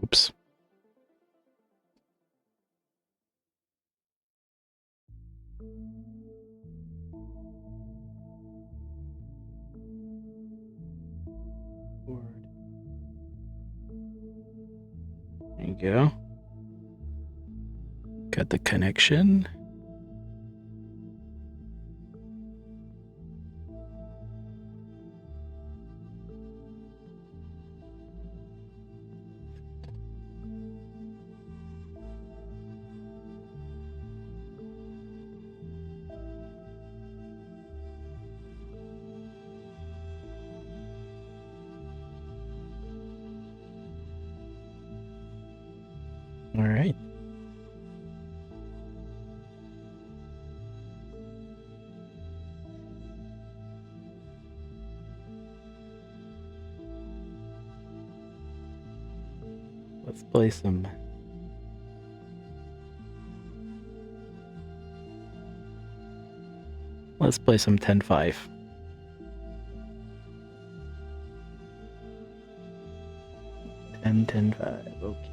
Oops. There you go. Got the connection. All right. Let's play some. Let's play some 10-5. 10-5. Okay.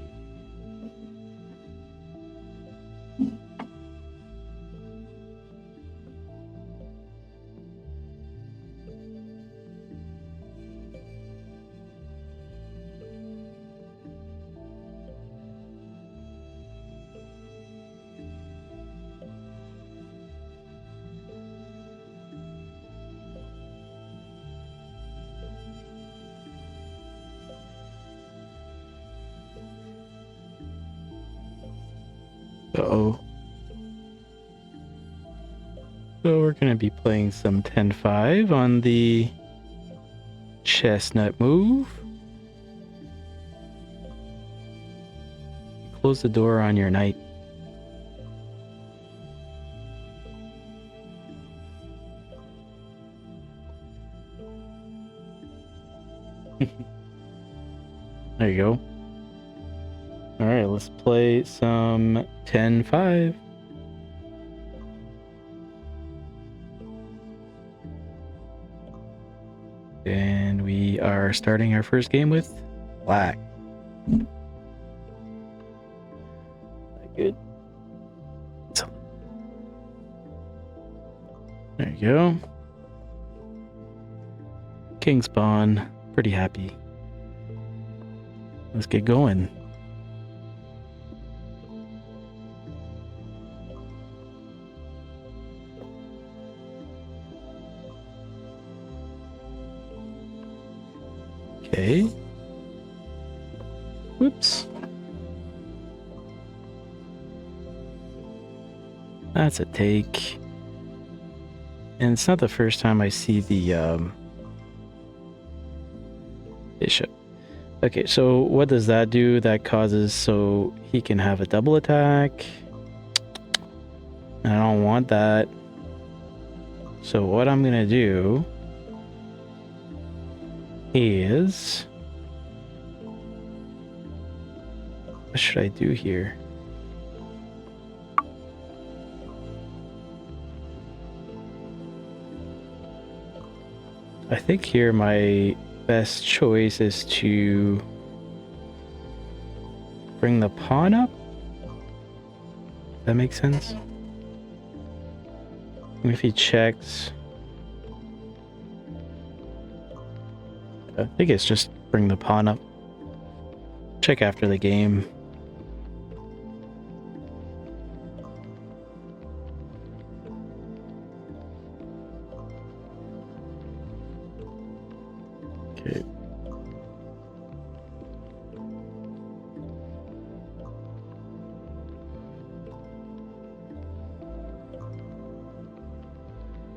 Uh-oh. So we're going to be playing some 10-5 on the Chessnut move. Close the door on your knight. There you go. All right, let's play some 10-5. And we are starting our first game with black. Good. There you go. King spawn. Pretty happy. Let's get going. Okay. Whoops. That's a take. And it's not the first time I see the bishop. Okay, so what does that do? That causes so he can have a double attack. And I don't want that. So what I'm gonna do is, what should I do here? I think here my best choice is to bring the pawn up. That makes sense. If he checks, I think it's just bring the pawn up. Check after the game. Okay.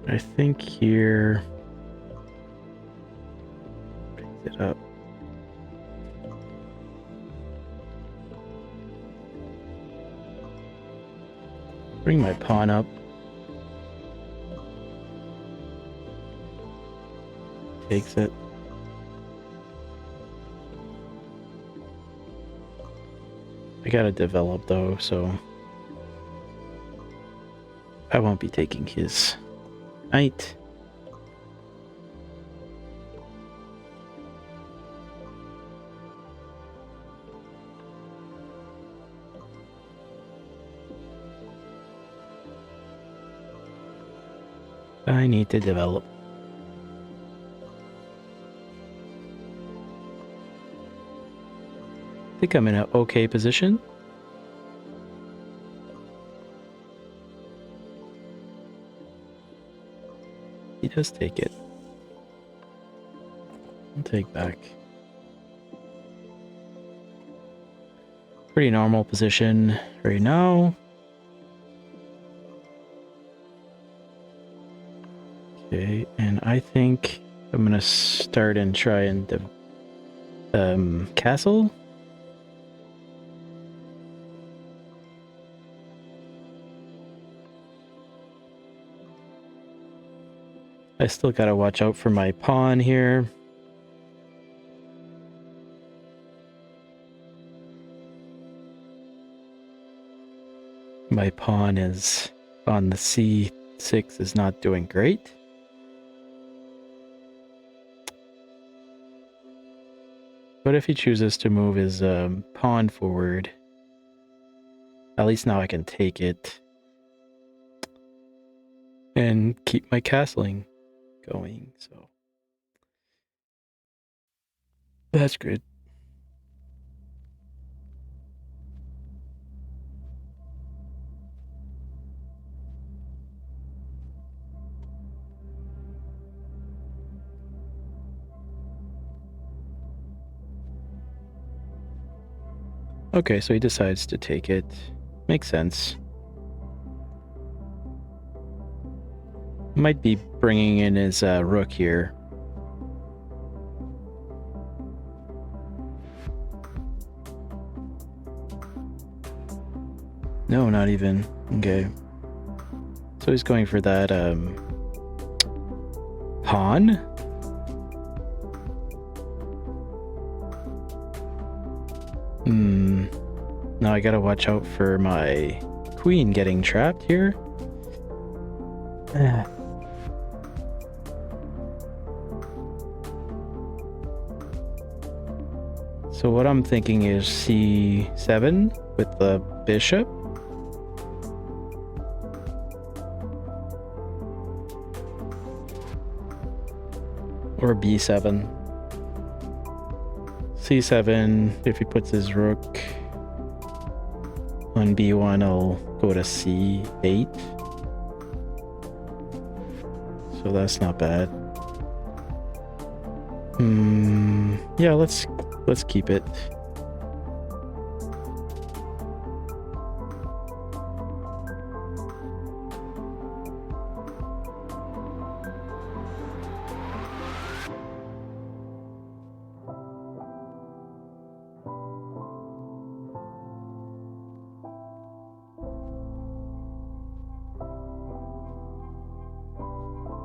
I think here brings it up. Bring my pawn up. Takes it. I gotta develop though, so I won't be taking his knight. I need to develop. I think I'm in an okay position. He does take it. I'll take back. Pretty normal position right now. Okay, and I think I'm gonna start and try and castle. I still gotta watch out for my pawn here. My pawn is on the c6 is not doing great. But if he chooses to move his pawn forward, at least now I can take it and keep my castling going. So that's good. Okay, so he decides to take it. Makes sense. Might be bringing in his rook here. No, not even. Okay. So he's going for that pawn. Now I gotta watch out for my queen getting trapped here. So what I'm thinking is c7 with the bishop. Or b7. c7, if he puts his rook on b1, I'll go to c8. So that's not bad. Yeah, let's keep it.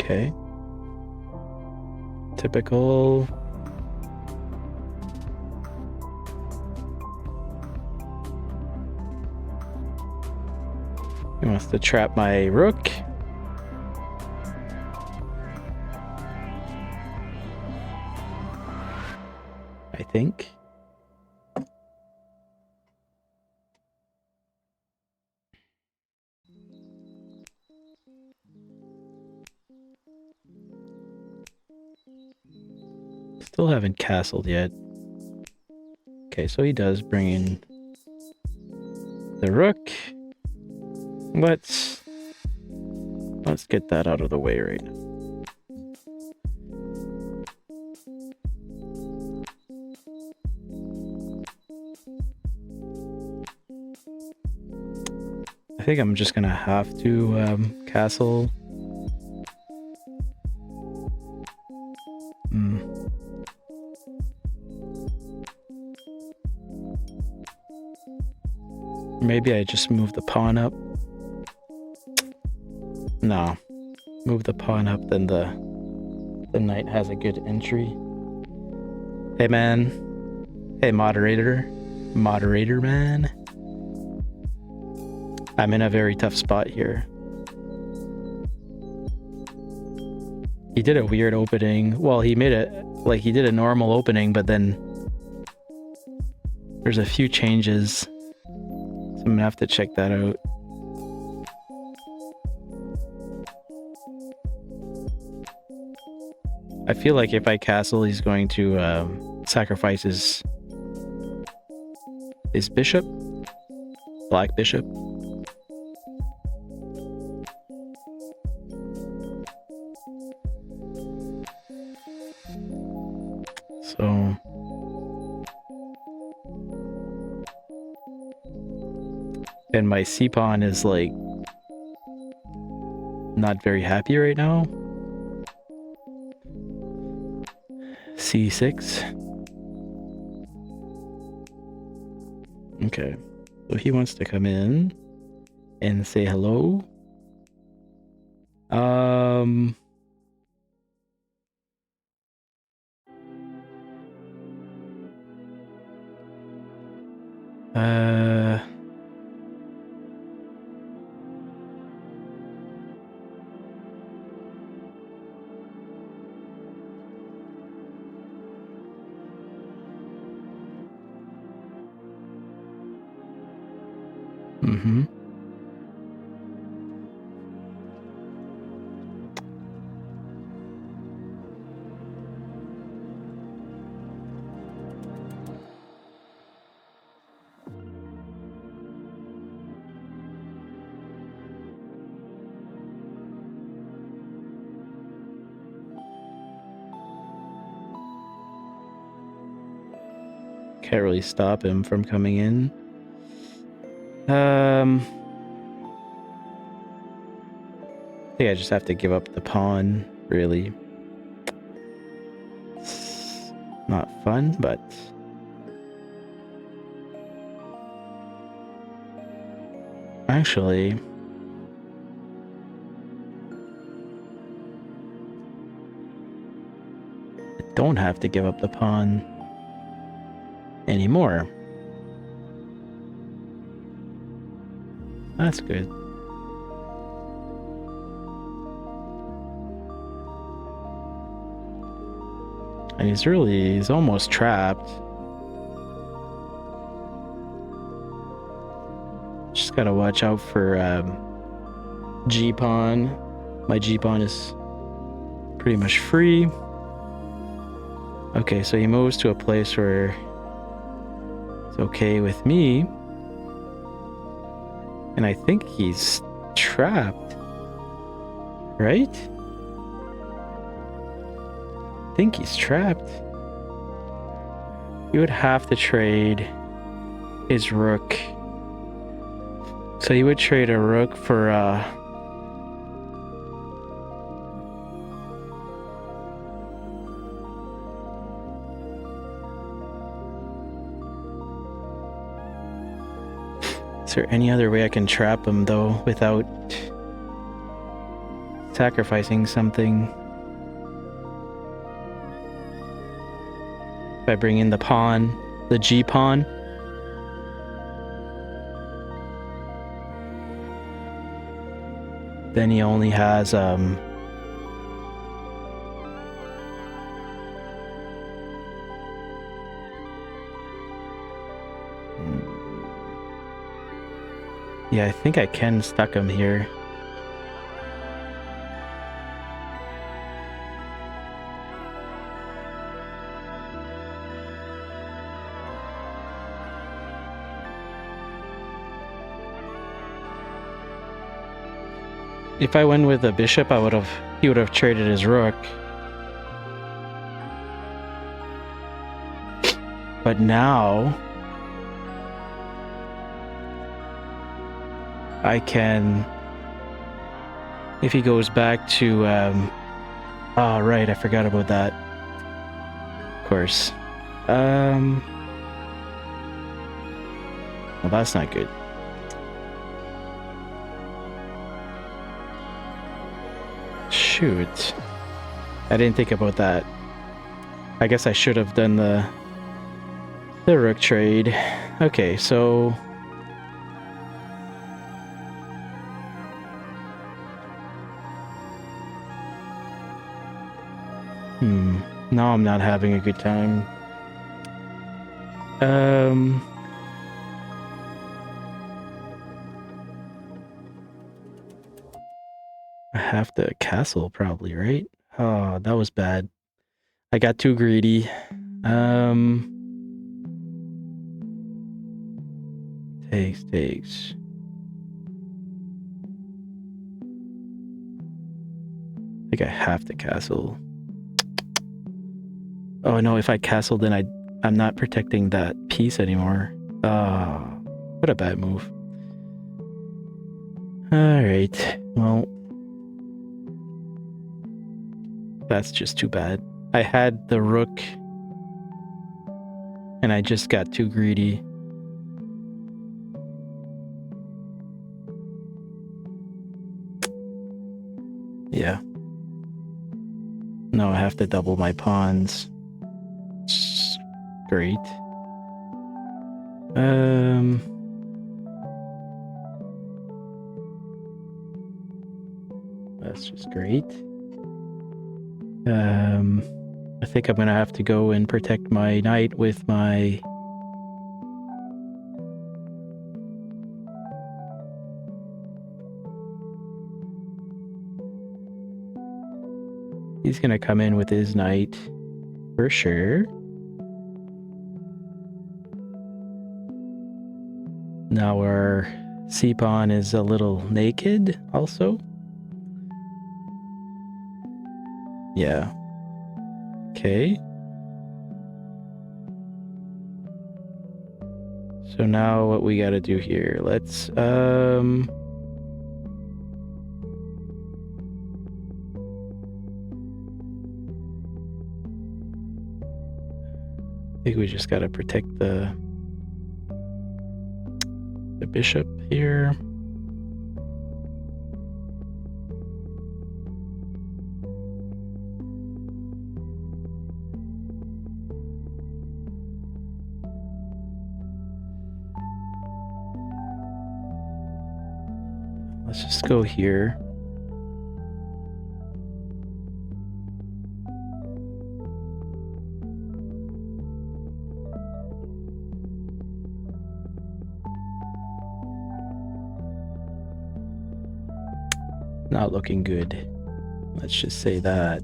Okay. Typical. He wants to trap my rook. I think. Still haven't castled yet. Okay, so he does bring in the rook. Let's get that out of the way right now. I think I'm just gonna have to castle. Maybe I just move the pawn up. No. Move the pawn up, then the knight has a good entry. Hey man. Hey moderator. Moderator man. I'm in a very tough spot here. He did a weird opening. Well, he made it like he did a normal opening, but then there's a few changes. So I'm gonna have to check that out. I feel like if I castle, he's going to sacrifice his bishop, black bishop. So and my c pawn is like not very happy right now. c6. Okay, so he wants to come in and say hello. Mm-hmm. Can't really stop him from coming in. I think I just have to give up the pawn, really. It's not fun, but... Actually... I don't have to give up the pawn anymore. That's good. And he's almost trapped. Just gotta watch out for g-pawn. My g-pawn is pretty much free. Okay, so he moves to a place where it's okay with me. And I think he's trapped. Right? I think he's trapped. He would have to trade his rook. So he would trade a rook for Is there any other way I can trap him though without sacrificing something? If I bring in the pawn, the G pawn. Then he only has yeah, I think I can stuck him here. If I went with the bishop, he would have traded his rook. But now I can, if he goes back to oh right, I forgot about that. Of course. Well, that's not good. Shoot. I didn't think about that. I guess I should have done the rook trade. Okay, so now I'm not having a good time. I have to castle probably, right? Oh, that was bad. I got too greedy. Takes. I think I have to castle. Oh no, if I castle, then I'm not protecting that piece anymore. What a bad move. Alright, well, that's just too bad. I had the rook, and I just got too greedy. Yeah. No, I have to double my pawns. Great. That's just great. I think I'm gonna have to go and protect my knight with my... He's gonna come in with his knight, for sure. Now our c-pawn is a little naked, also. Yeah. Okay. So now what we gotta do here, let's, I think we just gotta protect the bishop here. Let's just go here. Not looking good. Let's just say that.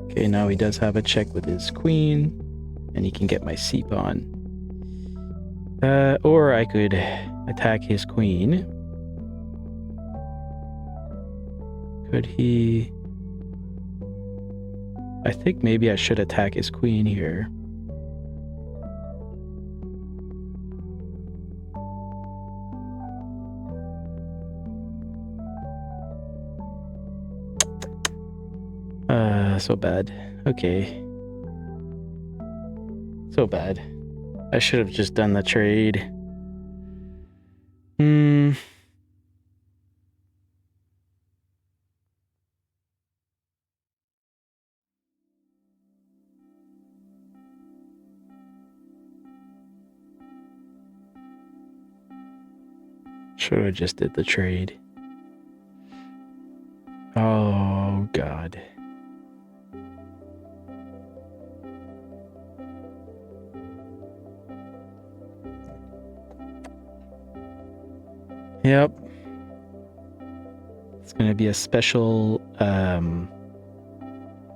Okay, now he does have a check with his queen, and he can get my c-pawn. Or I could attack his queen. Could he... I think maybe I should attack his queen here. So bad. Okay. So bad. I should have just done the trade. Should have just did the trade. Oh, God. Yep. It's going to be a special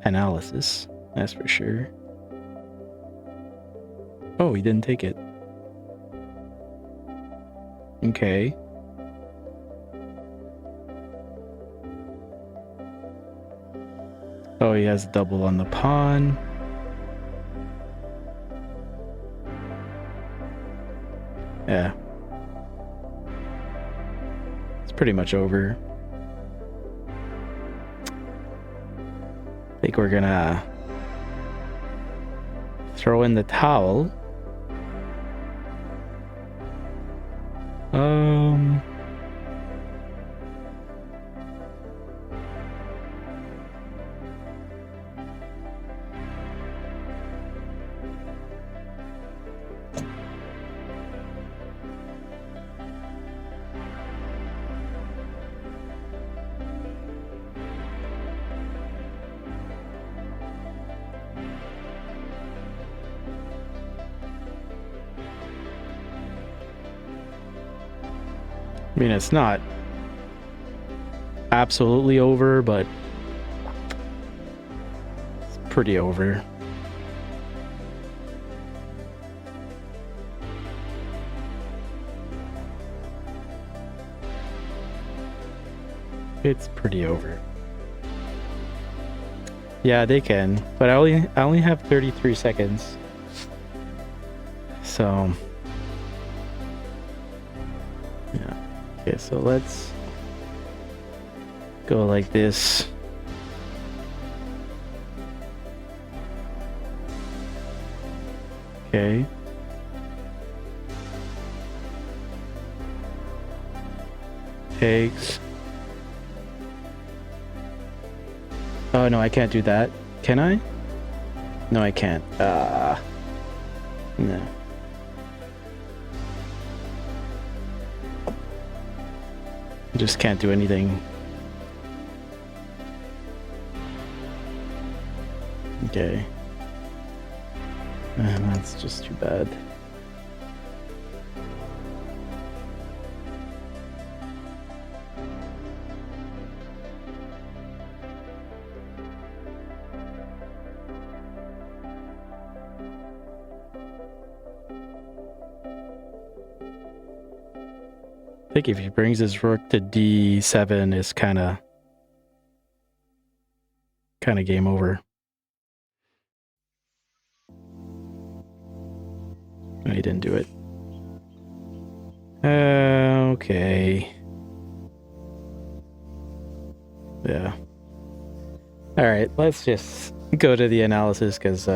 analysis, that's for sure. Oh, he didn't take it. Okay. Oh, he has double on the pawn. Yeah. It's pretty much over. I think we're gonna throw in the towel. I mean, it's not absolutely over, but it's pretty over. It's pretty over. Yeah, they can, but I only have 33 seconds. So yeah. Okay, so let's go like this. Okay. Takes. Oh no, I can't do that. Can I? No, I can't. No. I just can't do anything. Okay. That's just too bad. I think if he brings his rook to d7, it's kind of game over. No, he didn't do it. Okay. Yeah. All right, let's just go to the analysis because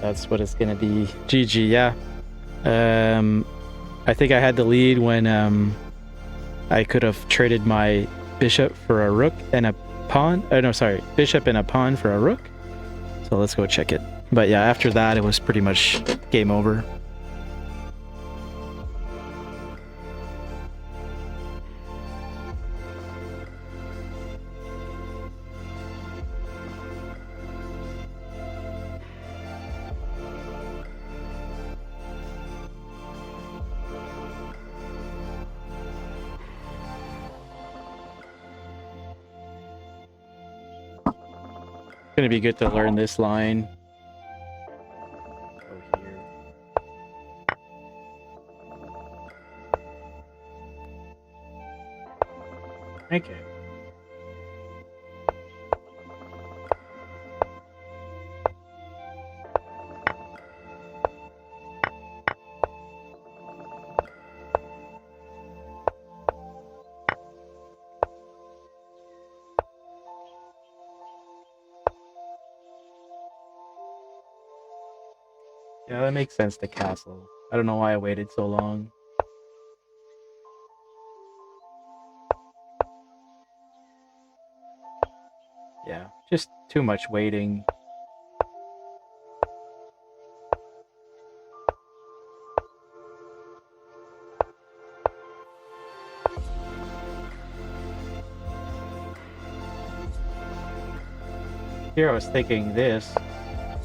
that's what it's gonna be. GG, yeah. I think I had the lead when I could have traded my bishop for a rook and a pawn. Oh no, sorry, bishop and a pawn for a rook. So let's go check it. But yeah, after that, it was pretty much game over. Gonna be good to learn this line. Go here. Okay. Yeah, that makes sense to castle. I don't know why I waited so long. Yeah, just too much waiting. Here I was thinking this.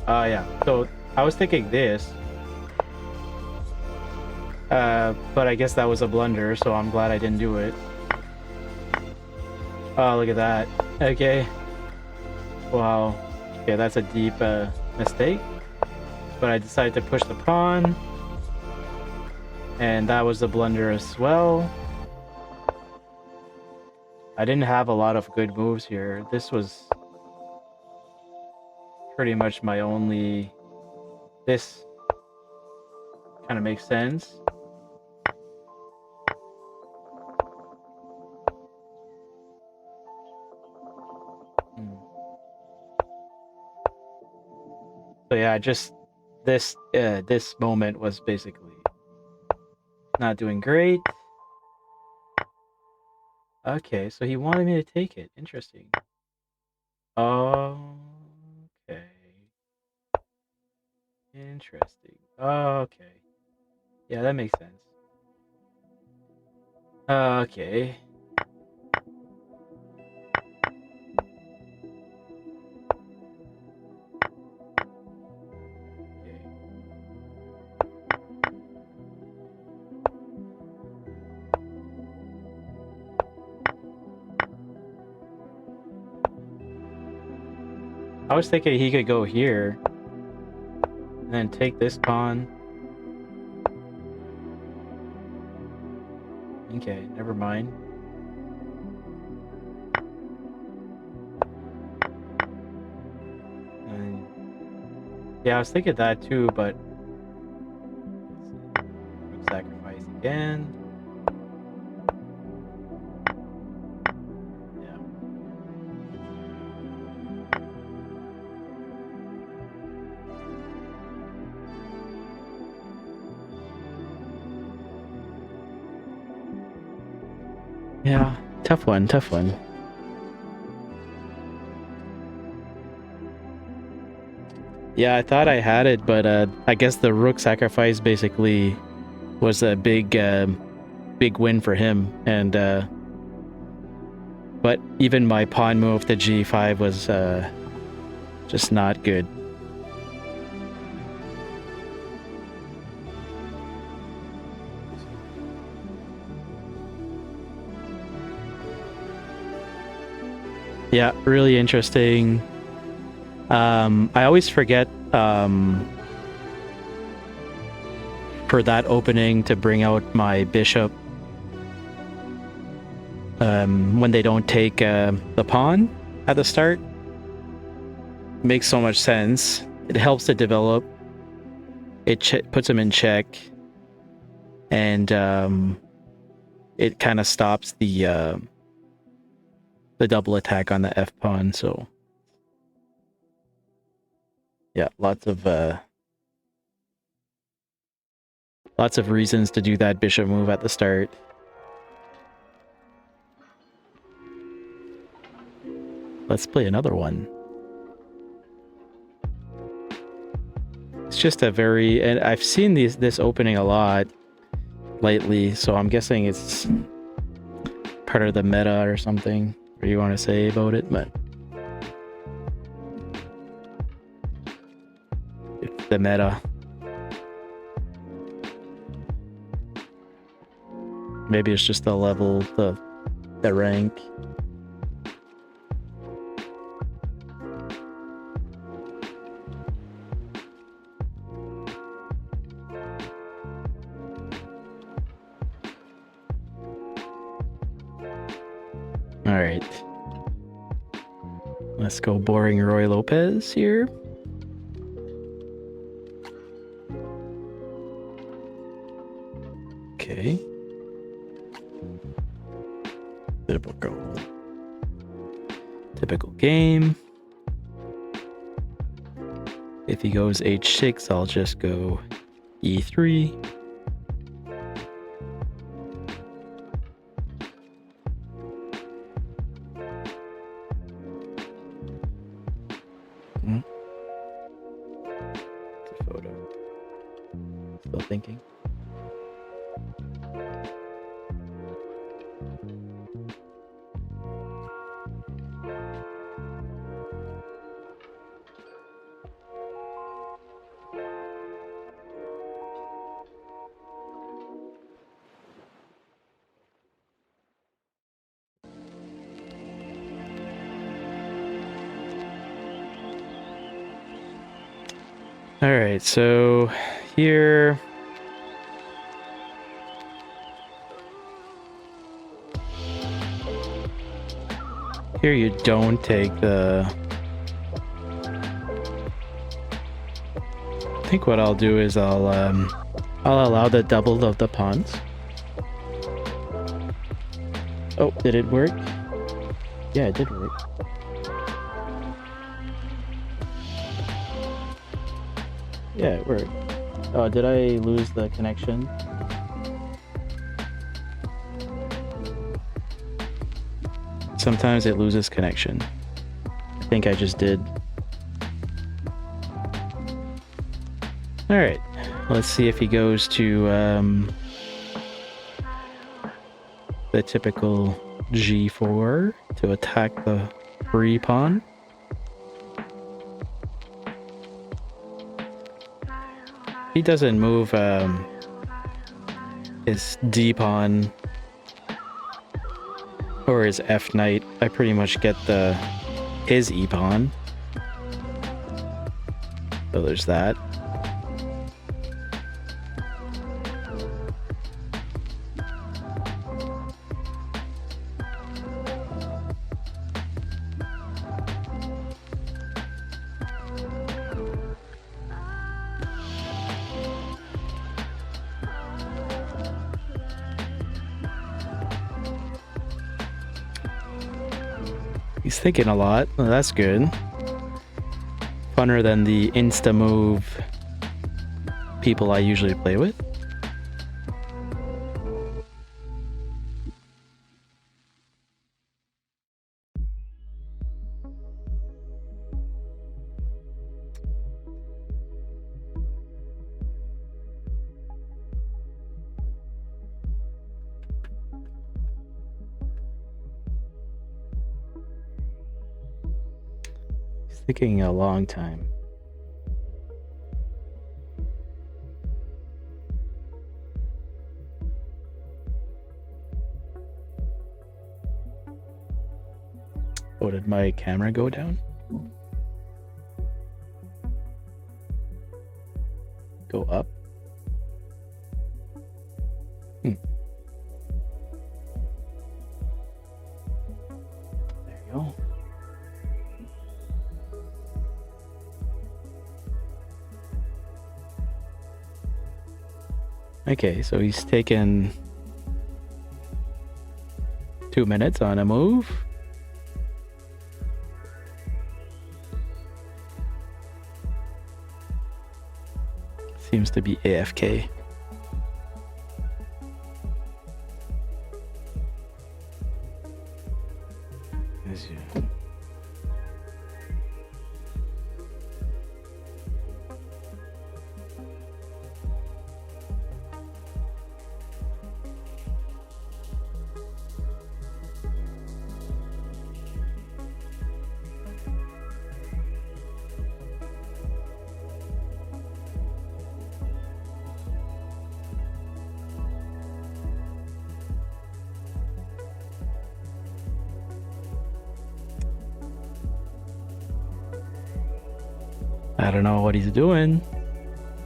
Yeah, so I was thinking this. But I guess that was a blunder, so I'm glad I didn't do it. Oh, look at that. Okay. Wow. Okay, that's a deep mistake. But I decided to push the pawn. And that was a blunder as well. I didn't have a lot of good moves here. This was pretty much my only... This kind of makes sense. So yeah, just this moment was basically not doing great. Okay, so he wanted me to take it. Interesting. Okay. Interesting. Okay. Yeah, that makes sense. Okay. I was thinking he could go here and then take this pawn. Okay, never mind. And yeah, I was thinking that too, but let's see. Sacrifice again. Yeah. Yeah, tough one, tough one. Yeah, I thought I had it, but I guess the rook sacrifice basically was a big win for him, and but even my pawn move to g5 was just not good. Yeah, really interesting. I always forget for that opening to bring out my bishop when they don't take the pawn at the start. Makes so much sense. It helps to develop. It puts him in check, and it kind of stops the double attack on the f pawn. So yeah, lots of reasons to do that bishop move at the start. Let's play another one. It's just a very, and I've seen this opening a lot lately, so I'm guessing it's part of the meta or something. What do you want to say about it? But it's the meta. Maybe it's just the level, the rank. All right. Let's go boring Roy Lopez here. Okay. Typical game. If he goes h6, I'll just go e3. It's a photo. Still thinking. All right, so here you don't take the... I think what I'll do is I'll allow the double of the pawns. Oh, did it work? Yeah, it did work. Yeah, it worked. Oh, did I lose the connection? Sometimes it loses connection. I think I just did. Alright, let's see if he goes to the typical g4 to attack the free pawn. He doesn't move his d pawn or his f knight. I pretty much get his e pawn. So there's that. He's thinking a lot. Well, that's good. Funner than the insta move people I usually play with. He's taking a long time. Oh, did my camera go down? Go up? There you go. Okay, so he's taken 2 minutes on a move. Seems to be AFK. I don't know what he's doing.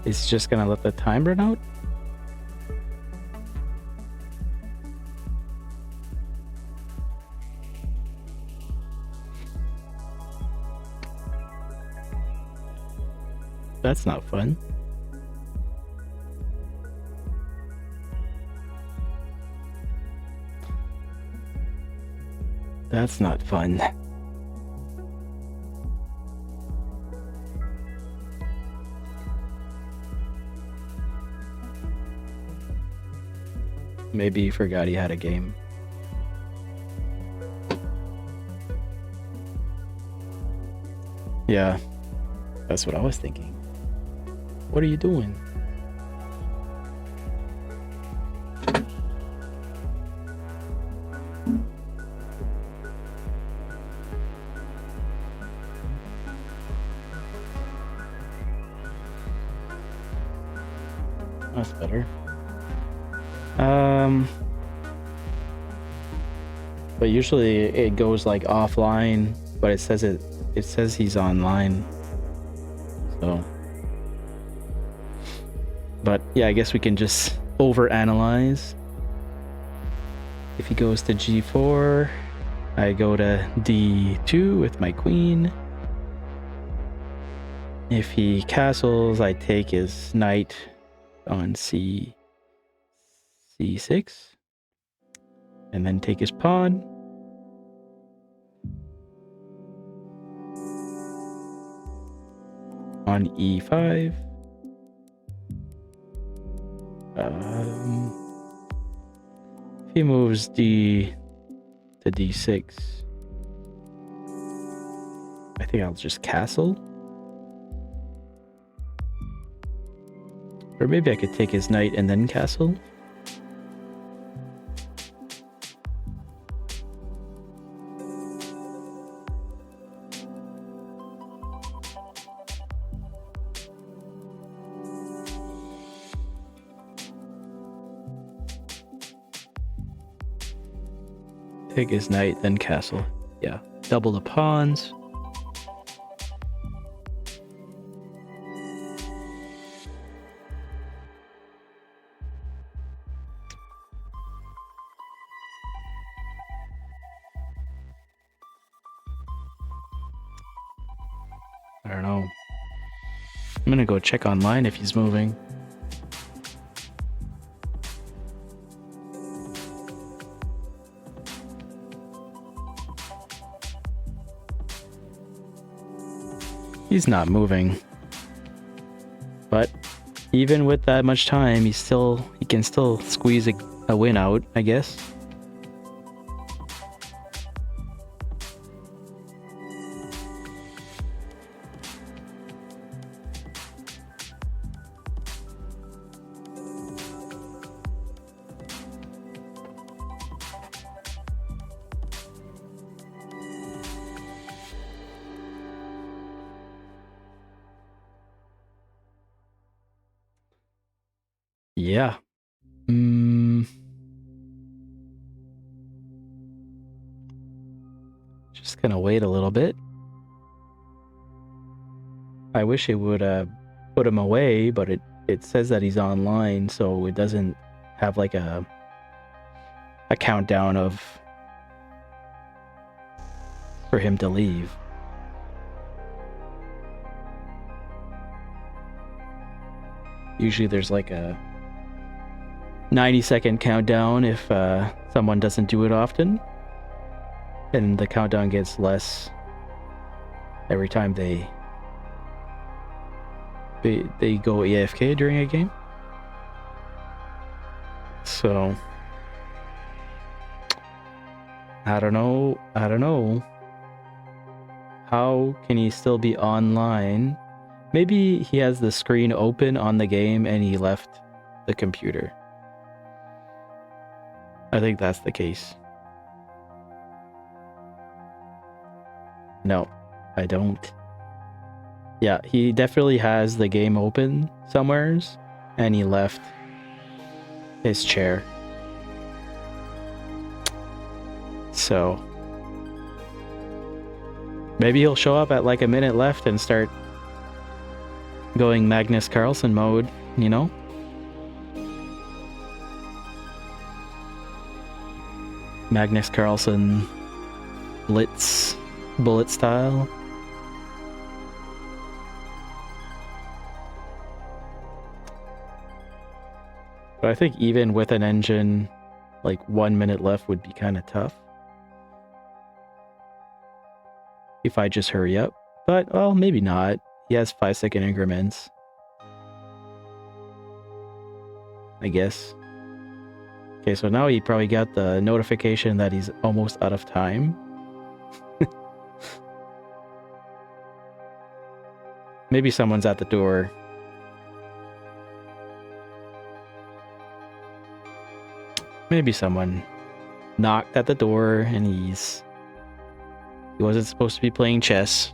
He's just gonna let the time run out? That's not fun. That's not fun. Maybe he forgot he had a game. Yeah, that's what I was thinking. What are you doing? That's better. But usually it goes like offline, but it says he's online. So, but yeah, I guess we can just overanalyze. If he goes to G4, I go to D2 with my queen. If he castles, I take his knight on C6, and then take his pawn. On E5. If he moves D to D6, I think I'll just castle. Or maybe I could take his knight and then castle. Take his knight, then castle. Yeah, double the pawns. I don't know. I'm gonna go check online if he's moving. He's not moving. But even with that much time, he can still squeeze a win out, I guess. Yeah. Just gonna wait a little bit. I wish it would put him away, but it says that he's online, so it doesn't have like a countdown for him to leave. Usually there's like a 90-second countdown if someone doesn't do it often, and the countdown gets less every time they go AFK during a game. So I don't know. How can he still be online? Maybe he has the screen open on the game and he left the computer. I think that's the case. No, I don't. Yeah, he definitely has the game open somewheres and he left his chair. So maybe he'll show up at like a minute left and start going Magnus Carlsen mode, you know? Magnus Carlsen blitz bullet style. But I think even with an engine, like 1 minute left would be kind of tough. If I just hurry up. But, well, maybe not. He has 5-second increments, I guess. Okay, so now he probably got the notification that he's almost out of time. Maybe someone's at the door. Maybe someone knocked at the door and he wasn't supposed to be playing chess.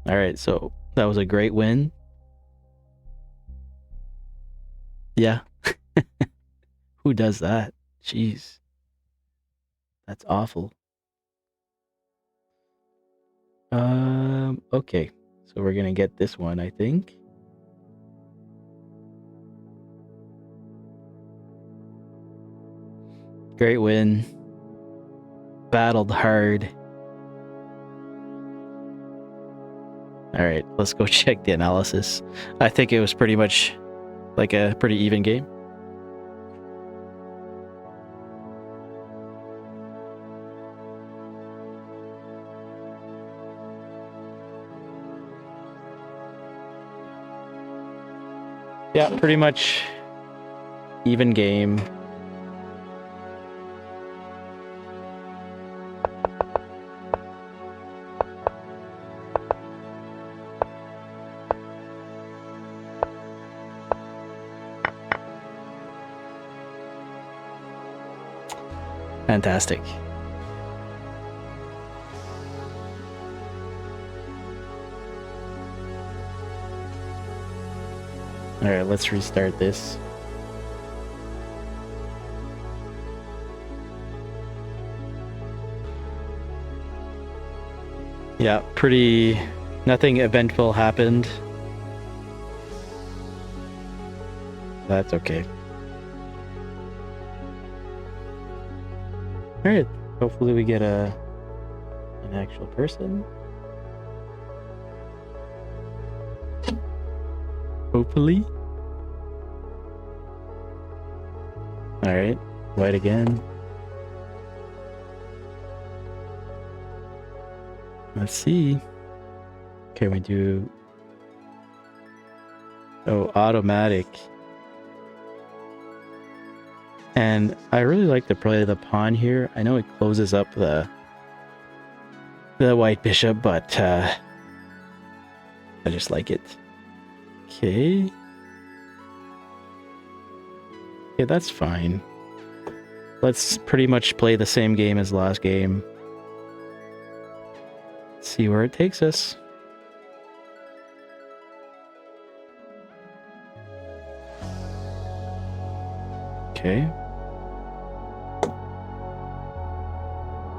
All right, so that was a great win. Yeah. Who does that? Jeez. That's awful. Okay. So we're gonna get this one, I think. Great win. Battled hard. All right, let's go check the analysis. I think it was pretty much like a pretty even game. Yeah, pretty much even game. Fantastic. All right, let's restart this. Yeah, nothing eventful happened. That's okay. Alright, hopefully we get an actual person. Hopefully. Alright, white again. Let's see. Can we do... Oh, automatic. And I really like to play the pawn here. I know it closes up the white bishop, but I just like it. Okay. Yeah, that's fine. Let's pretty much play the same game as last game. See where it takes us. Okay.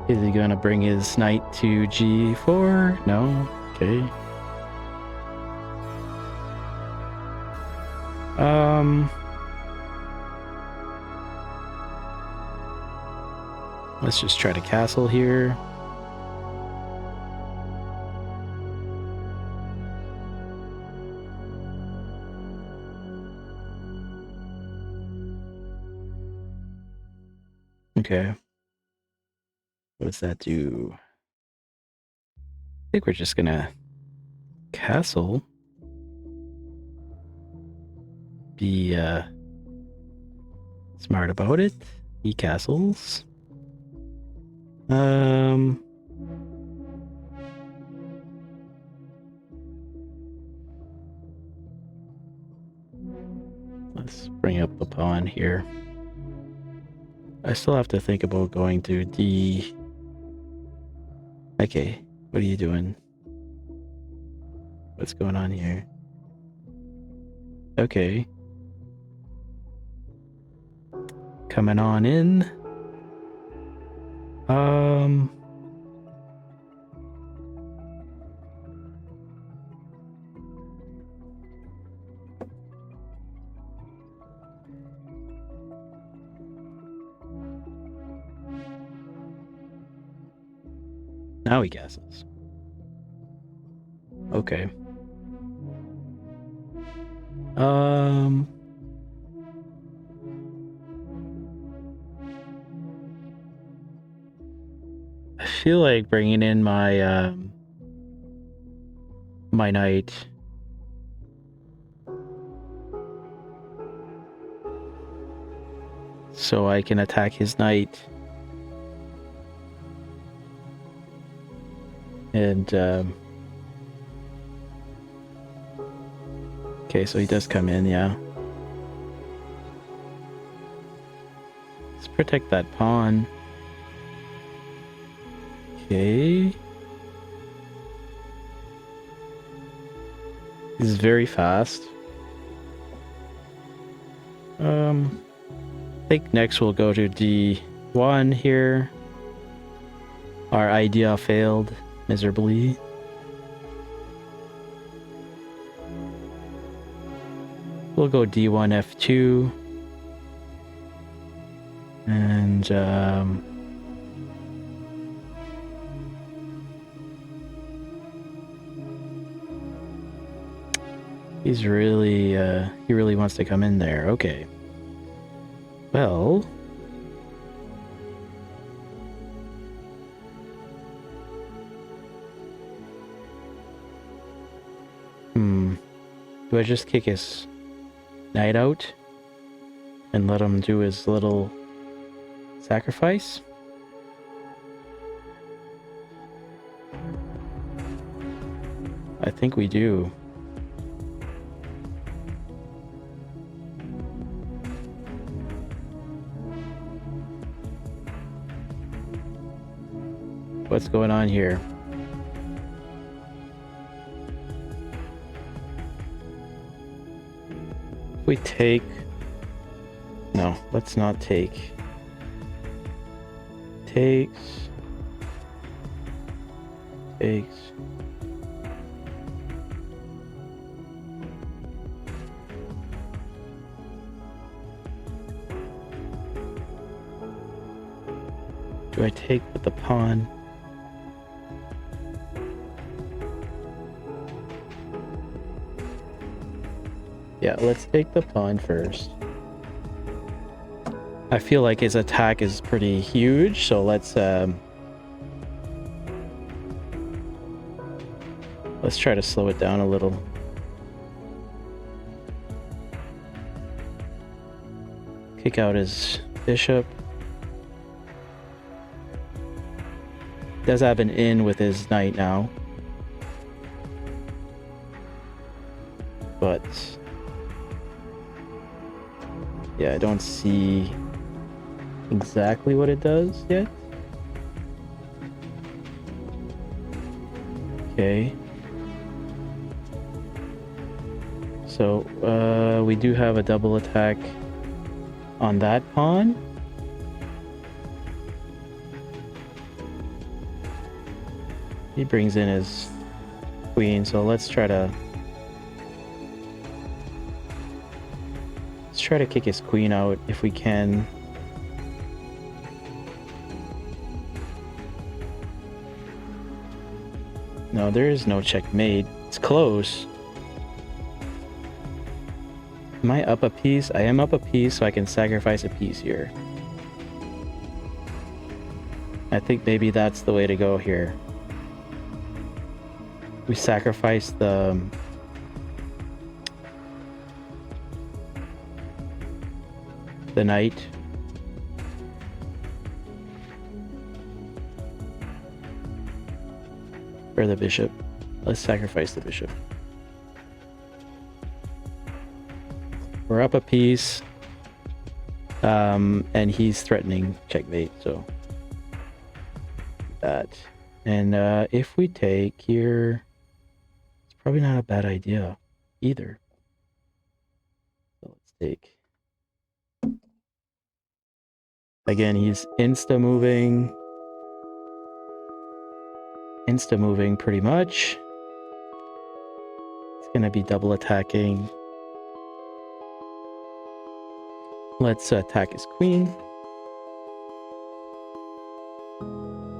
Is he gonna bring his knight to g4? No? Okay. Let's just try to castle here. Okay. What does that do? I think we're just gonna castle. Be smart about it. He castles. Let's bring up the pawn here. I still have to think about going to D. Okay, what are you doing? What's going on here? Okay. Coming on in. Now he castles. Okay. I feel like bringing in my my knight. So I can attack his knight. And okay, so he does come in, yeah. Let's protect that pawn. Okay. This is very fast. I think next we'll go to D1 here. Our idea failed miserably. We'll go D1 F2. And he's really he really wants to come in there. Okay. Well, do I just kick his knight out and let him do his little sacrifice? I think we do. What's going on here? If we take... No, let's not take. Takes. Do I take with the pawn? Yeah, let's take the pawn first. I feel like his attack is pretty huge, so let's try to slow it down a little. Kick out his bishop. Does have an in with his knight now. But yeah, I don't see exactly what it does yet. Okay. So we do have a double attack on that pawn. He brings in his queen, so let's try to kick his queen out if we can. No, there is no checkmate. It's close. Am I up a piece? I am up a piece, so I can sacrifice a piece here. I think maybe that's the way to go here. We sacrifice the knight. Or the bishop. Let's sacrifice the bishop. We're up a piece. And he's threatening checkmate, so that. And if we take here, it's probably not a bad idea either. So let's take. Again, he's insta moving pretty much. It's gonna be double attacking. Let's attack his queen.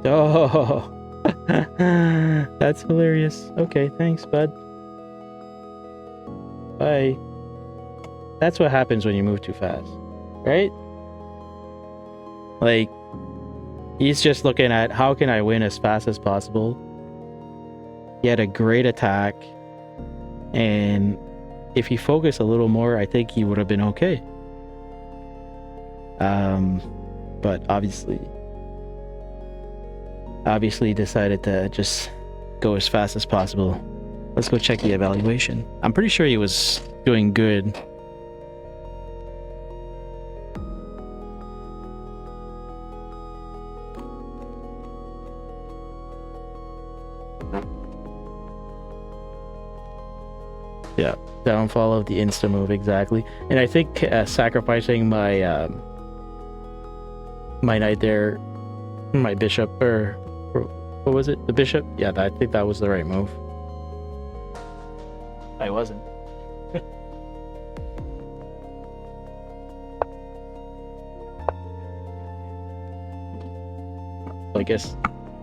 Oh, that's hilarious. Okay, thanks, bud. Bye. That's what happens when you move too fast, right? Like, he's just looking at how can I win as fast as possible. He had a great attack, and if he focused a little more, I think he would have been okay. But obviously decided to just go as fast as possible. Let's go check the evaluation. I'm pretty sure he was doing good. Yeah, downfall of the insta move, exactly. And I think sacrificing my my knight there, my bishop, or what was it? The bishop? Yeah, I think that was the right move. I wasn't. I guess,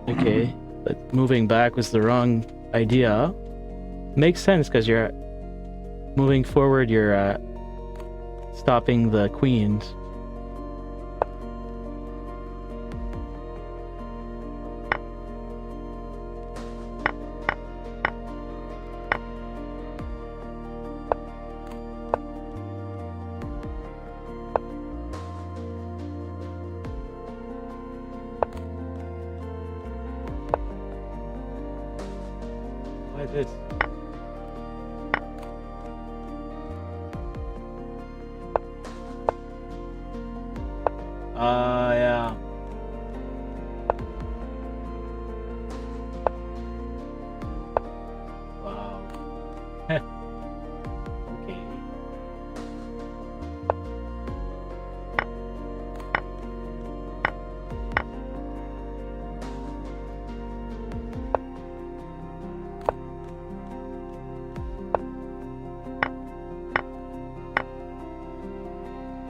okay, but moving back was the wrong idea. Makes sense because you're moving forward, you're stopping the queens. Why this? Yeah. Wow. Okay.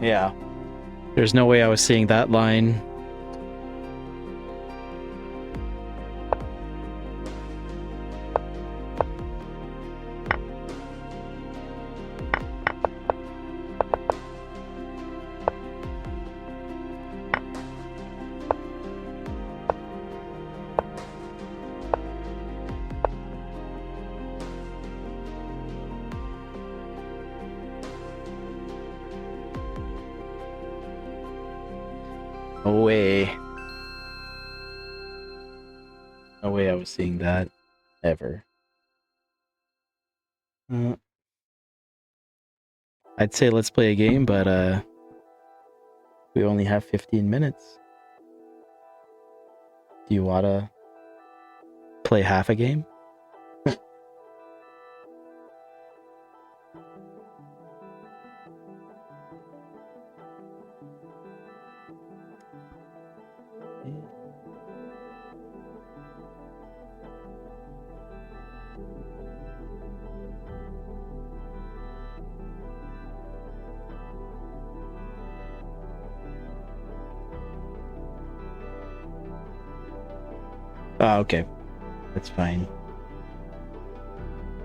Yeah. There's no way I was seeing that line. No way. No way I was seeing that. Ever. I'd say let's play a game, but we only have 15 minutes. Do you wanna play half a game? Oh, okay. That's fine.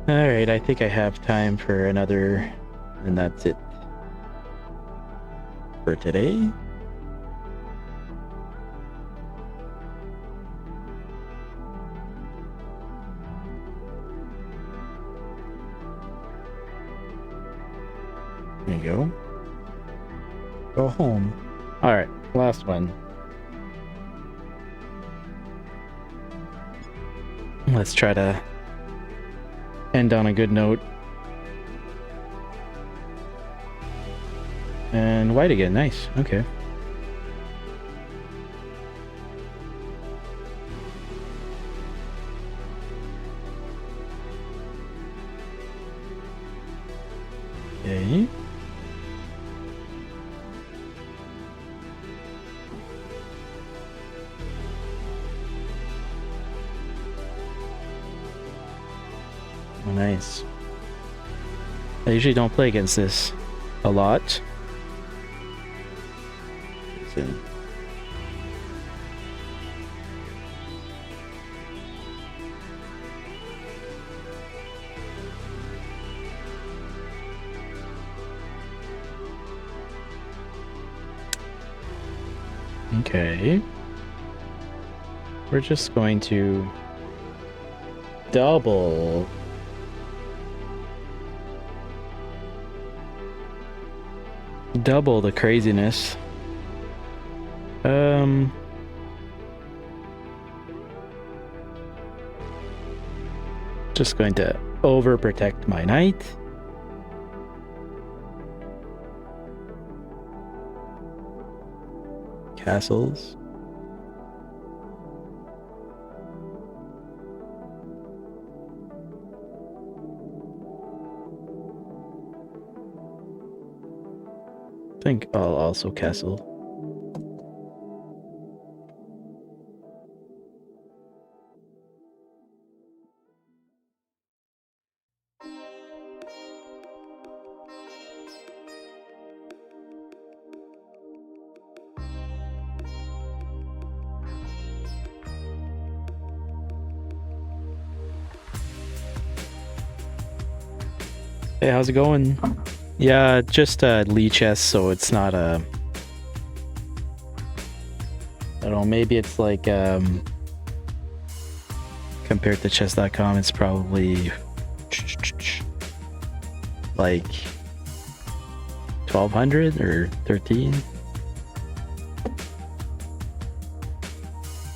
Alright, I think I have time for another, and that's it for today. There you go. Go home. Alright, last one. Let's try to end on a good note. And white again, nice. Okay. Okay. Oh, nice. I usually don't play against this a lot. So. Okay. We're just going to double the craziness. Just going to overprotect my knight. Castles. I think I'll also castle. Hey, how's it going? Yeah, just Lee chess, so it's not a. I don't know, maybe it's like compared to chess.com, it's probably like 1200 or 13.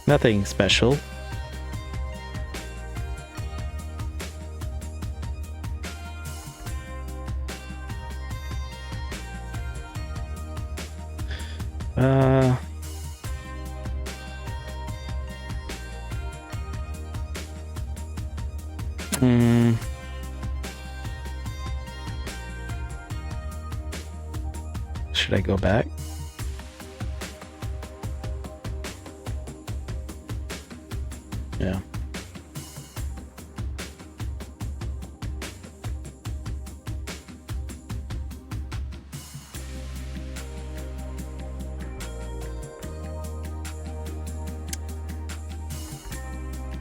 Nothing special. Should I go back? Yeah.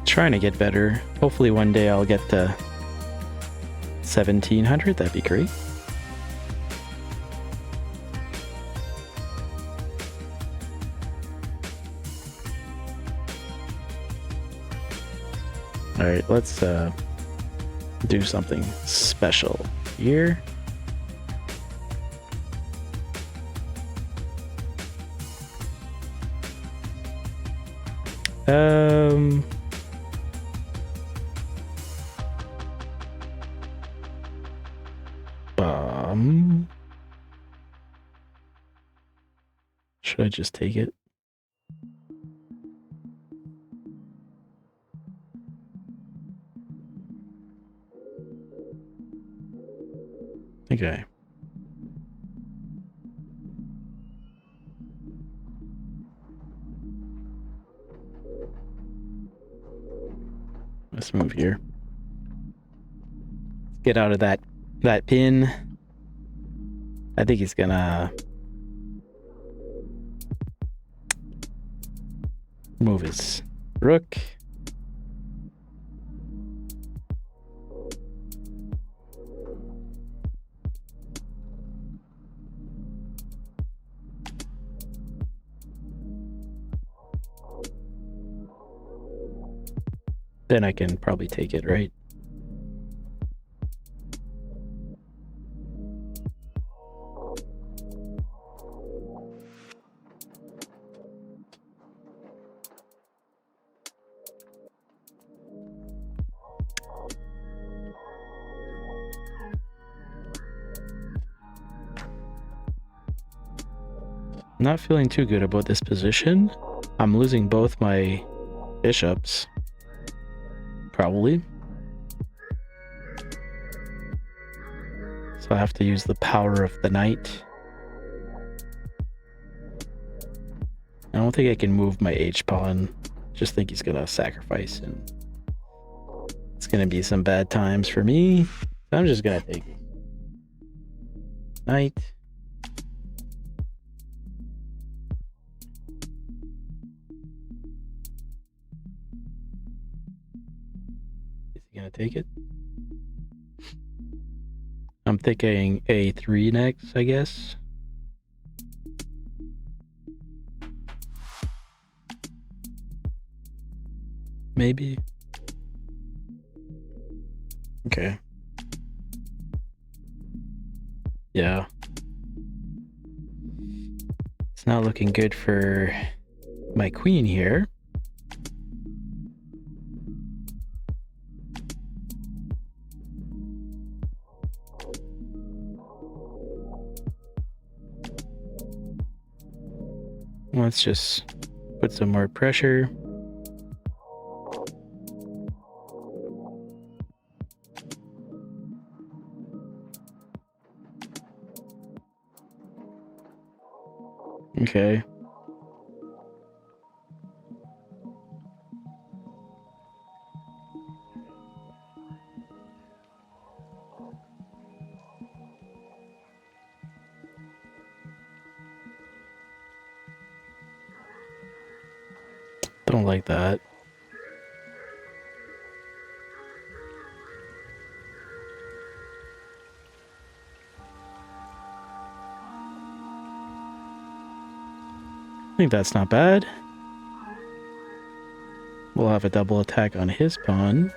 Trying to get better. Hopefully one day I'll get to 1700. That'd be great. All right, let's do something special here. Um. Should I just take it? Okay. Let's move here. Get out of that pin. I think he's gonna move his rook. Then I can probably take it, right? Not feeling too good about this position. I'm losing both my bishops. Probably. So I have to use the power of the knight. I don't think I can move my h-pawn. Just think he's gonna sacrifice, and it's gonna be some bad times for me. So I'm just gonna take it. Knight. Is he gonna take it? I'm thinking a3 next, I guess. Maybe. Okay. Yeah. It's not looking good for my queen here. Let's just put some more pressure. Okay. Don't like that. I think that's not bad. We'll have a double attack on his pawn.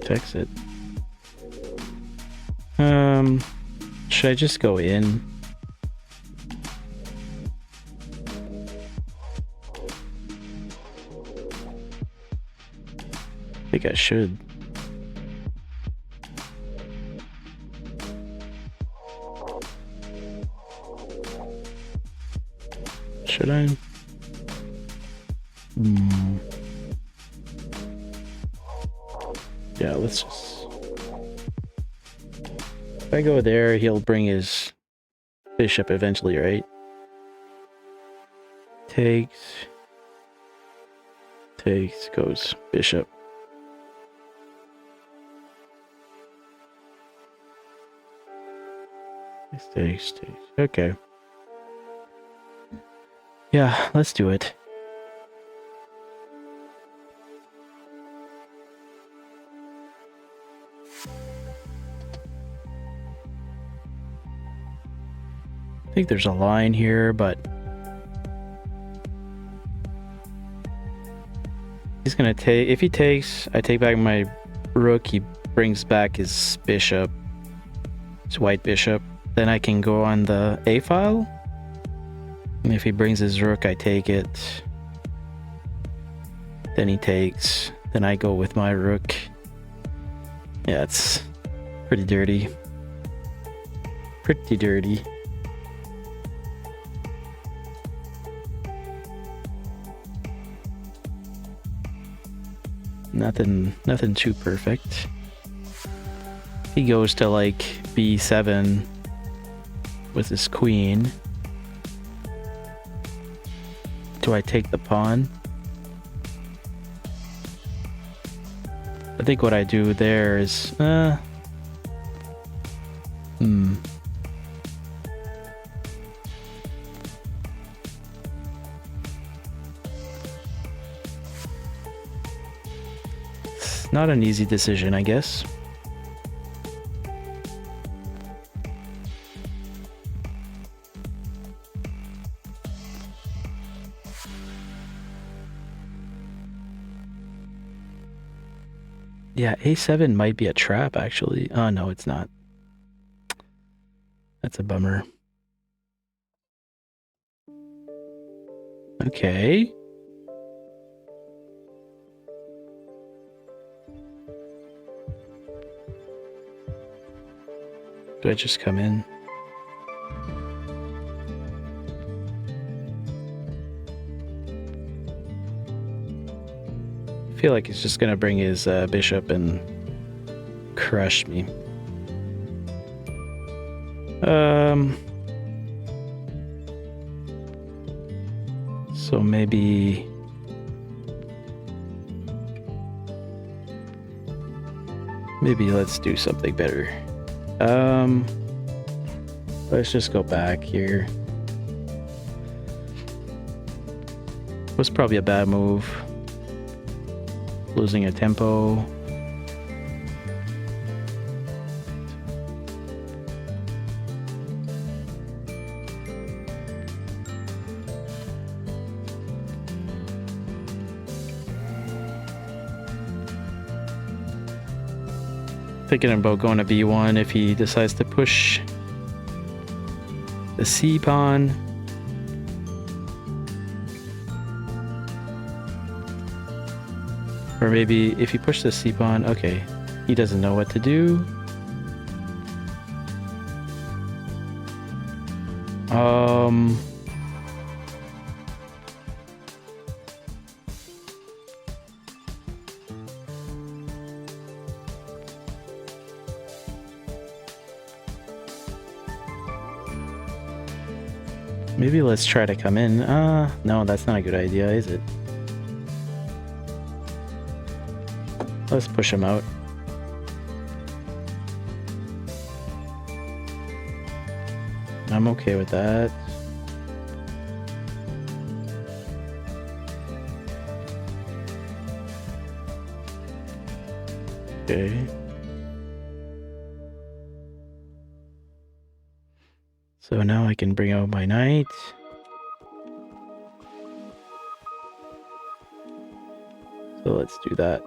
Fix it. Should I just go in? I think I should. Should I? Yeah, let's just... If I go there, he'll bring his bishop eventually, right? Takes, goes bishop. Takes. Okay. Yeah, let's do it. I think there's a line here, but he's gonna take. If he takes, I take back my rook. He brings back his bishop, his white bishop, then I can go on the A file. And if he brings his rook, I take it. Then he takes. Then I go with my rook. Yeah, it's pretty dirty. Pretty dirty. Nothing too perfect. He goes to like B7 with his queen. Do I take the pawn? I think what I do there is it's not an easy decision, I guess. Yeah, A7 might be a trap, actually. Oh, no, it's not. That's a bummer. Okay. Do I just come in? I feel like he's just gonna bring his bishop and crush me. So maybe let's do something better. Let's just go back here. Was probably a bad move. Losing a tempo. Thinking about going to B1 if he decides to push the C pawn. Or maybe if he pushed the C pawn, okay, he doesn't know what to do. Maybe let's try to come in. No, that's not a good idea, is it? Let's push him out. I'm okay with that. Okay. So now I can bring out my knight. So let's do that.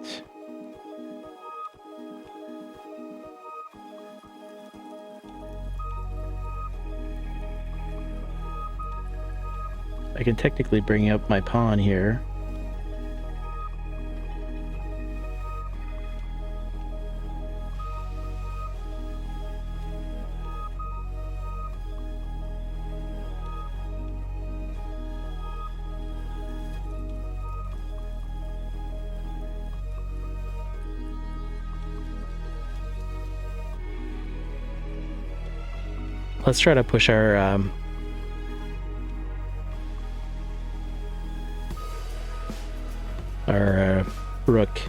I can technically bring up my pawn here. Let's try to push our rook.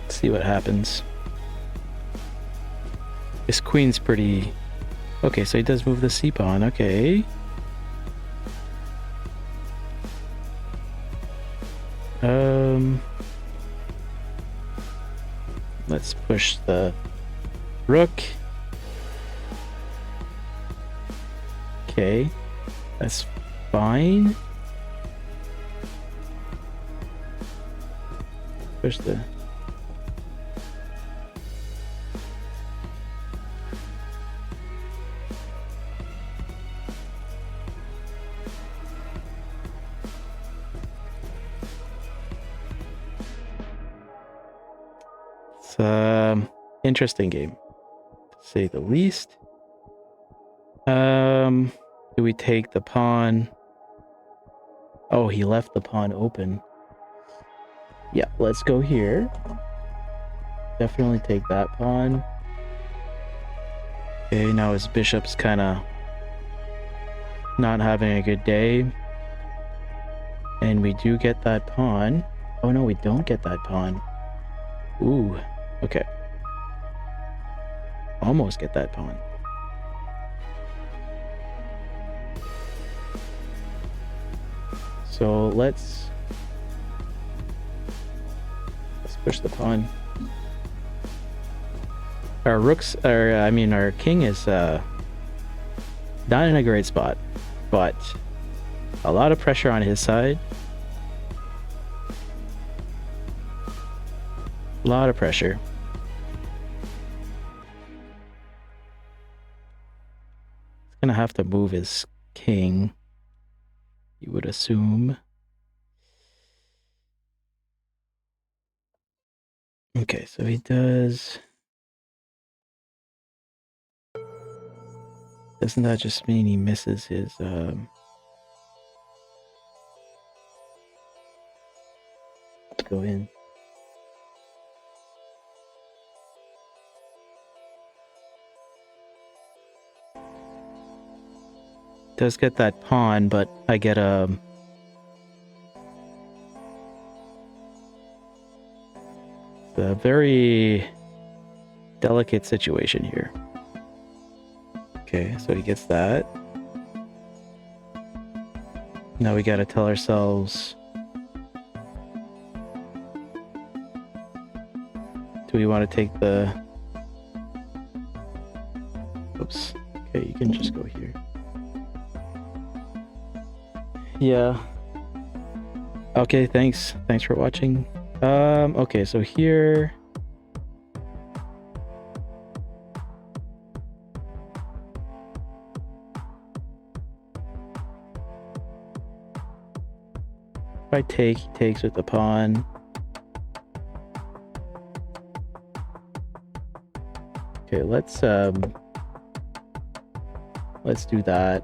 See what happens. His queen's pretty... Okay, so he does move the C pawn. Okay. Let's push the rook. Okay, that's fine. Push the It's interesting game, to say the least. Do we take the pawn? Oh, he left the pawn open. Yeah, let's go here. Definitely take that pawn. Okay, now his bishop's kind of not having a good day. And we do get that pawn. Oh no, we don't get that pawn. Ooh, okay. Almost get that pawn. So let's push the pawn. Our rooks, our king is not in a great spot, but a lot of pressure on his side. A lot of pressure. He's gonna have to move his king, you would assume. Okay, so he does. Doesn't that just mean he misses his let's go in. Does get that pawn, but I get a very delicate situation here. Okay, so he gets that. Now we gotta tell ourselves, do we want to take the... Oops. Okay, you can just go here. Yeah. Okay, thanks. Thanks for watching. Okay, so here... If I take, he takes with the pawn. Okay, let's do that.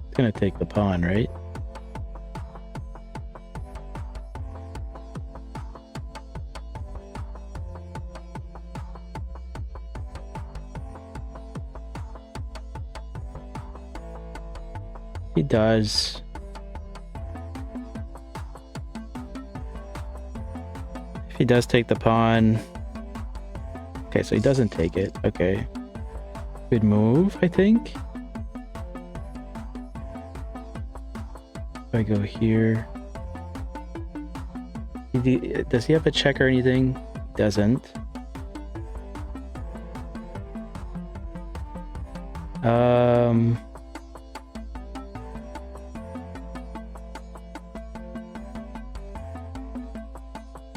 It's gonna take the pawn, right? He does. If he does take the pawn... Okay, so he doesn't take it. Okay. Good move, I think. If I go here... Does he have a check or anything? Doesn't.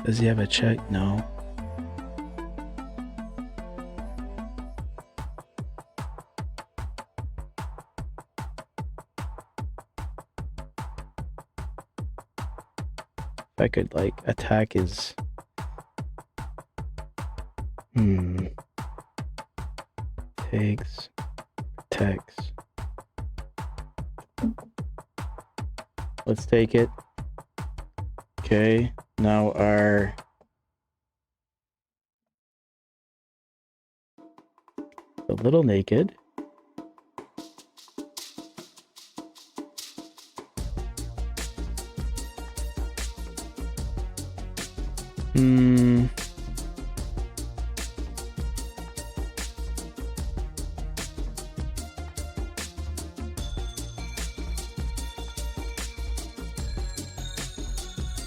Does he have a check? No. If I could, like, attack his... Takes. Protects. Let's take it. Okay. Now our... a little naked.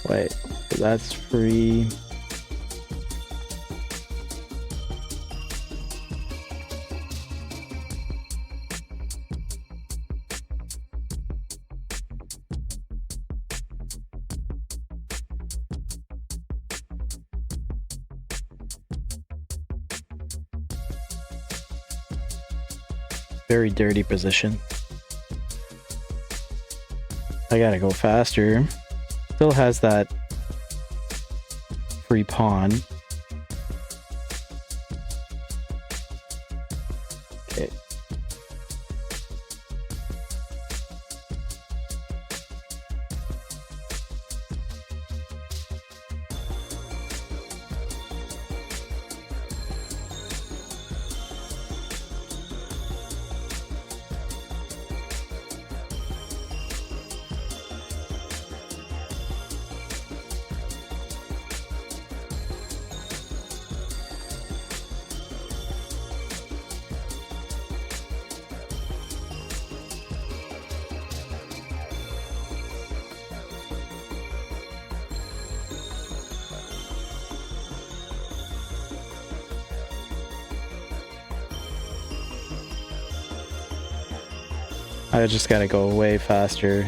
Wait, that's free. Very dirty position. I gotta go faster. Still has that free pawn. Okay. I just gotta go way faster.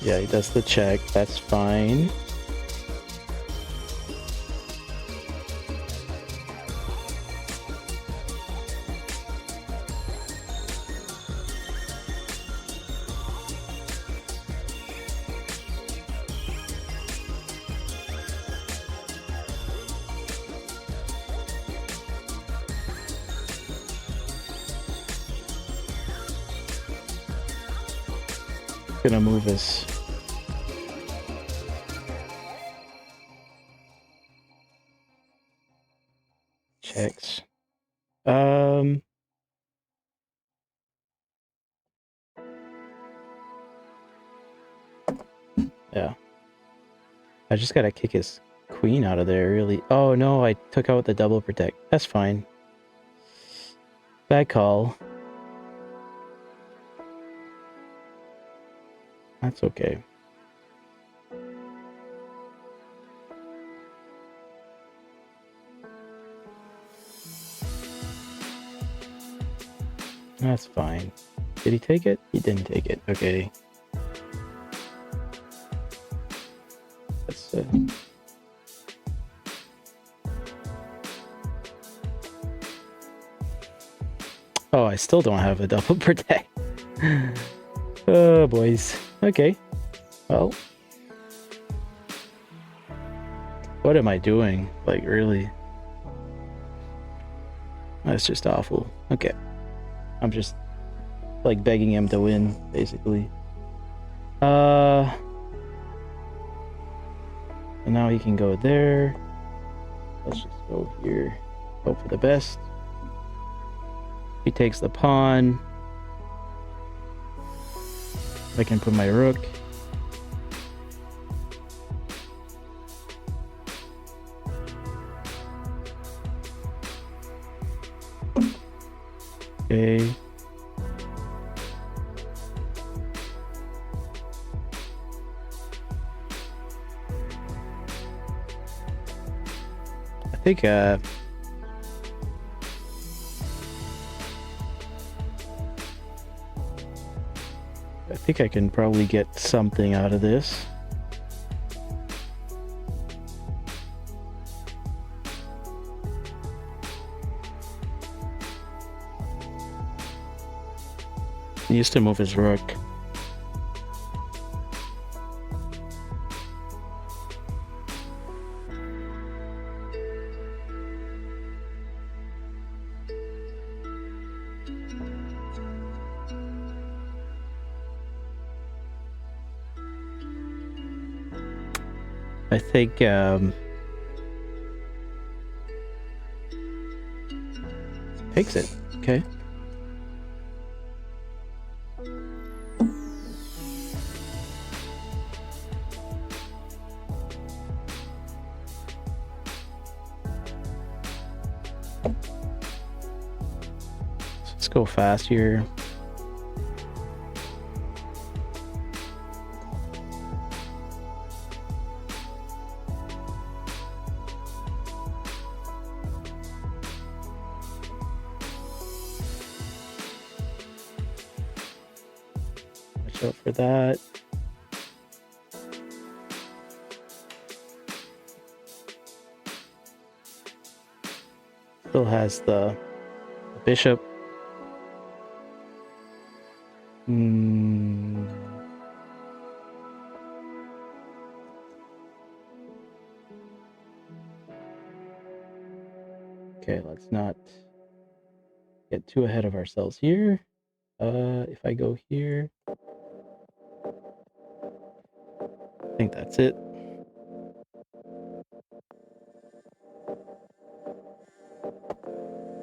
Yeah, he does the check. That's fine. Gonna move his checks. Yeah. I just gotta kick his queen out of there, really. Oh no, I took out the double protect. That's fine. Bad call. That's okay. That's fine. Did he take it? He didn't take it. Okay. That's Oh, I still don't have a double protect. Oh, boys. Okay. Well. What am I doing? Like, really? That's just awful. Okay. I'm just, like, begging him to win, basically. And now he can go there. Let's just go here. Hope for the best. He takes the pawn. I can put my rook. Okay. I think I can probably get something out of this. He used to move his rook. I think takes it. Okay. Let's go fast here. Watch out for that. Still has the bishop. Okay, let's not get too ahead of ourselves here. If I go here, I think that's it.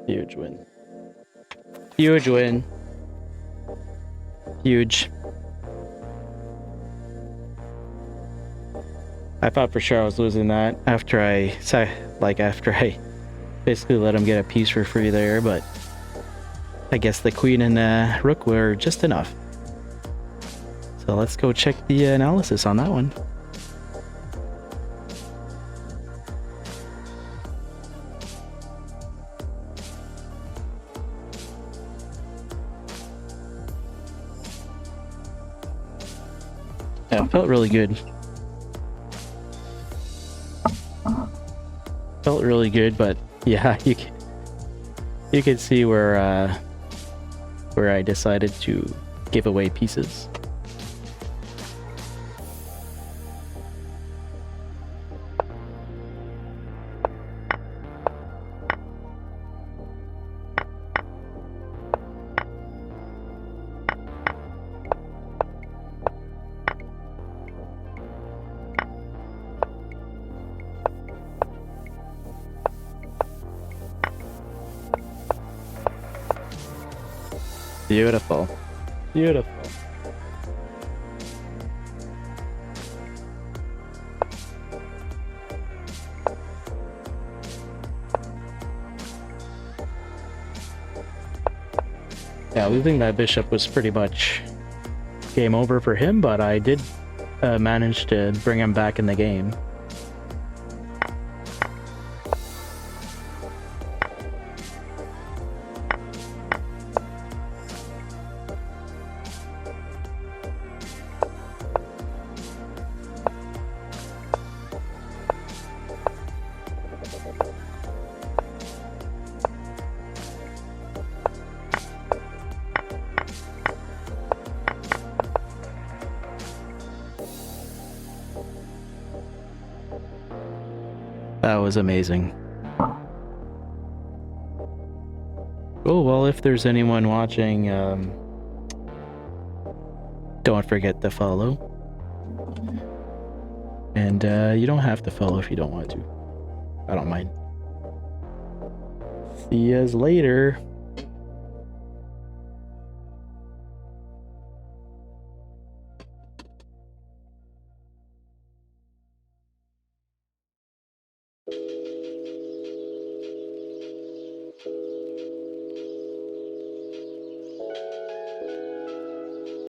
Huge win. Huge win. Huge. I thought for sure I was losing that after I basically let him get a piece for free there, but I guess the queen and rook were just enough. So let's go check the analysis on that one. Yeah, it felt really good. Felt really good, but yeah, you can see where I decided to give away pieces. Beautiful. Beautiful. Yeah, losing that bishop was pretty much game over for him, but I did manage to bring him back in the game. That was amazing. Oh, well, if there's anyone watching, don't forget to follow. And you don't have to follow if you don't want to. I don't mind. See you later.